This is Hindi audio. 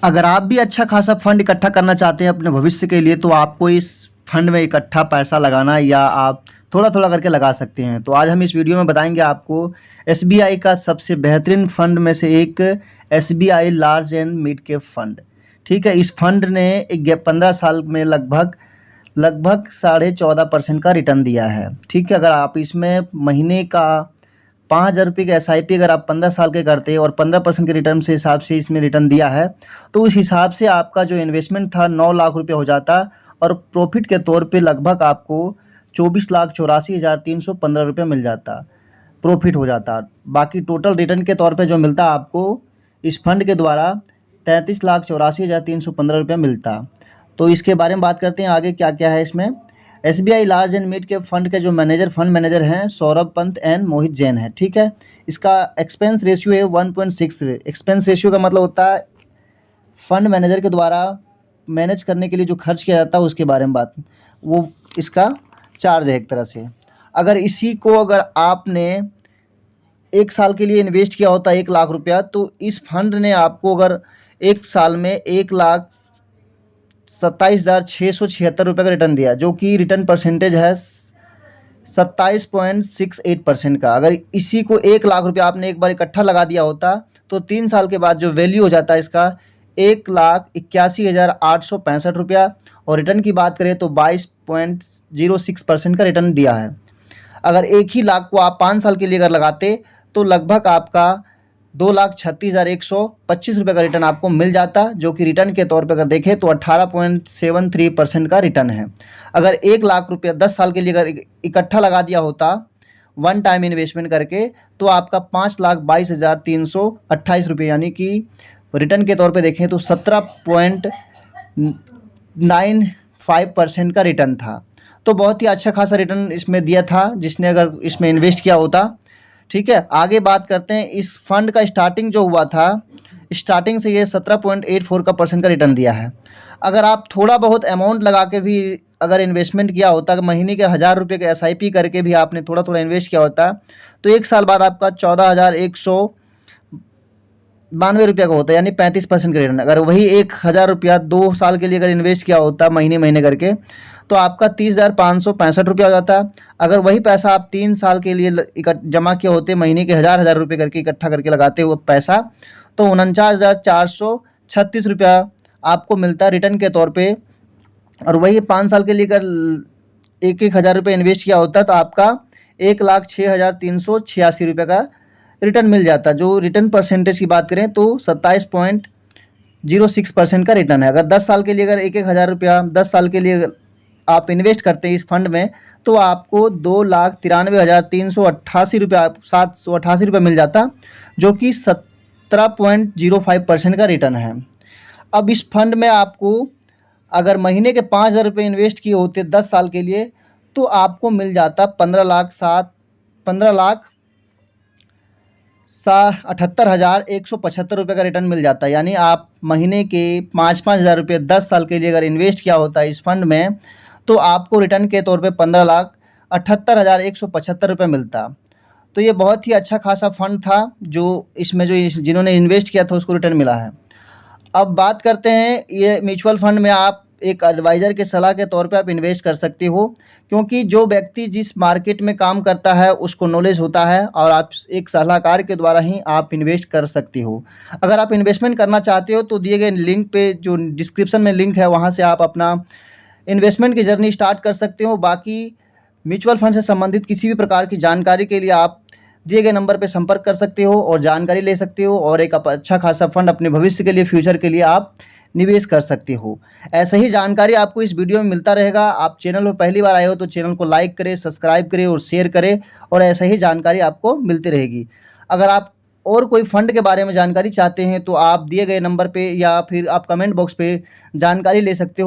अगर आप भी अच्छा खासा फंड इकट्ठा करना चाहते हैं अपने भविष्य के लिए, तो आपको इस फंड में इकट्ठा पैसा लगाना या आप थोड़ा थोड़ा करके लगा सकते हैं। तो आज हम इस वीडियो में बताएंगे आपको एसबीआई का सबसे बेहतरीन फंड में से एक SBI large and mid cap fund. ठीक है, इस फंड ने 15 साल में लगभग लगभग 14.5% का रिटर्न दिया है। ठीक है, अगर आप इसमें महीने का 5,000 रुपये का SIP अगर आप 15 साल के करते हैं और 15% के रिटर्न से हिसाब से इसमें रिटर्न दिया है, तो उस हिसाब से आपका जो इन्वेस्टमेंट था 9 लाख रुपये हो जाता और प्रॉफिट के तौर पे लगभग आपको 24,84,315 रुपये मिल जाता, प्रॉफिट हो जाता। बाकी टोटल रिटर्न के तौर पे जो मिलता आपको इस फंड के द्वारा 33,84,315 रुपये मिलता। तो इसके बारे में बात करते हैं आगे क्या क्या है इसमें। SBI large and mid cap fund के जो फंड मैनेजर हैं सौरभ पंत एंड मोहित जैन है। ठीक है, इसका एक्सपेंस रेशियो है 1.6। एक्सपेंस रेशियो का मतलब होता है फंड मैनेजर के द्वारा मैनेज करने के लिए जो खर्च किया जाता है उसके बारे में बात, वो इसका चार्ज है एक तरह से। अगर आपने 1 साल के लिए इन्वेस्ट किया होता है 1 लाख रुपया, तो इस फंड ने आपको अगर 1 साल में 1,27,676 रुपये का रिटर्न दिया, जो कि रिटर्न परसेंटेज है 27.68% का। अगर इसी को 1 लाख रुपया आपने एक बार इकट्ठा लगा दिया होता, तो 3 साल के बाद जो वैल्यू हो जाता है इसका 1,81,865 रुपया, और रिटर्न की बात करें तो 22.06% का रिटर्न दिया है। अगर 1 ही लाख को आप 5 साल के लिए अगर लगाते, तो लगभग आपका 2,36,125 रुपये का रिटर्न आपको मिल जाता, जो कि रिटर्न के तौर पर अगर देखें तो 18.73% का रिटर्न है। अगर 1 लाख रुपया 10 साल के लिए अगर इकट्ठा लगा दिया होता वन टाइम इन्वेस्टमेंट करके, तो आपका 5,22,328 रुपये, यानी कि रिटर्न के तौर पे देखें तो 17.95% का रिटर्न था। तो बहुत ही अच्छा खासा रिटर्न इसमें दिया था जिसने अगर इसमें इन्वेस्ट किया होता। ठीक है, आगे बात करते हैं इस फंड का स्टार्टिंग जो हुआ था, स्टार्टिंग से ये 17.84% का रिटर्न दिया है। अगर आप थोड़ा बहुत अमाउंट लगा के भी अगर इन्वेस्टमेंट किया होता, महीने के 1,000 रुपये के SIP करके भी आपने थोड़ा थोड़ा इन्वेस्ट किया होता, तो 1 साल बाद आपका 14,192 रुपये का होता है, यानी 35% का रिटर्न। अगर वही 1,000 रुपया 2 साल के लिए अगर इन्वेस्ट किया होता महीने महीने करके, तो आपका 30,565 रुपया हो जाता। अगर वही पैसा आप 3 साल के लिए जमा किए होते, महीने के 1,000 रुपये करके इकट्ठा करके लगाते हुए पैसा, तो 49,436 रुपया आपको मिलता रिटर्न के तौर पे। और वही 5 साल के लिए अगर 1,000 रुपये इन्वेस्ट किया होता, तो आपका 1,06,386 रुपये का रिटर्न मिल जाता। जो रिटर्न परसेंटेज की बात करें तो 27.06% का रिटर्न है। अगर 10 साल के लिए अगर 1,000 रुपया 10 साल के लिए आप इन्वेस्ट करते हैं इस फंड में, तो आपको 2,93,388 रुपया 788 रुपये मिल जाता, जो कि 17.05% का रिटर्न है। अब इस फंड में आपको अगर महीने के 5,000 रुपये इन्वेस्ट किए होते 10 साल के लिए, तो आपको मिल जाता 15,78,175 रुपये का रिटर्न मिल जाता। यानी आप महीने के 5,000 रुपये 10 साल के लिए अगर इन्वेस्ट किया होता है इस फंड में, तो आपको रिटर्न के तौर पे 15,78,175 रुपये मिलता। तो ये बहुत ही अच्छा खासा फंड था जो इसमें जो जिन्होंने इन्वेस्ट किया था उसको रिटर्न मिला है। अब बात करते हैं, ये म्यूचुअल फंड में आप एक एडवाइज़र के सलाह के तौर पे आप इन्वेस्ट कर सकते हो, क्योंकि जो व्यक्ति जिस मार्केट में काम करता है उसको नॉलेज होता है, और आप एक सलाहकार के द्वारा ही आप इन्वेस्ट कर सकते हो। अगर आप इन्वेस्टमेंट करना चाहते हो तो दिए गए लिंक पे, जो डिस्क्रिप्शन में लिंक है, वहाँ से आप अपना इन्वेस्टमेंट की जर्नी स्टार्ट कर सकते हो। बाकी म्यूचुअल फंड से संबंधित किसी भी प्रकार की जानकारी के लिए आप दिए गए नंबर पर संपर्क कर सकते हो और जानकारी ले सकते हो, और एक अच्छा खासा फंड अपने भविष्य के लिए, फ्यूचर के लिए आप निवेश कर सकते हो। ऐसे ही जानकारी आपको इस वीडियो में मिलता रहेगा। आप चैनल पर पहली बार आए हो तो चैनल को लाइक करें, सब्सक्राइब करें और शेयर करें, और ऐसे ही जानकारी आपको मिलती रहेगी। अगर आप और कोई फंड के बारे में जानकारी चाहते हैं तो आप दिए गए नंबर पे या फिर आप कमेंट बॉक्स पे जानकारी ले सकते हो।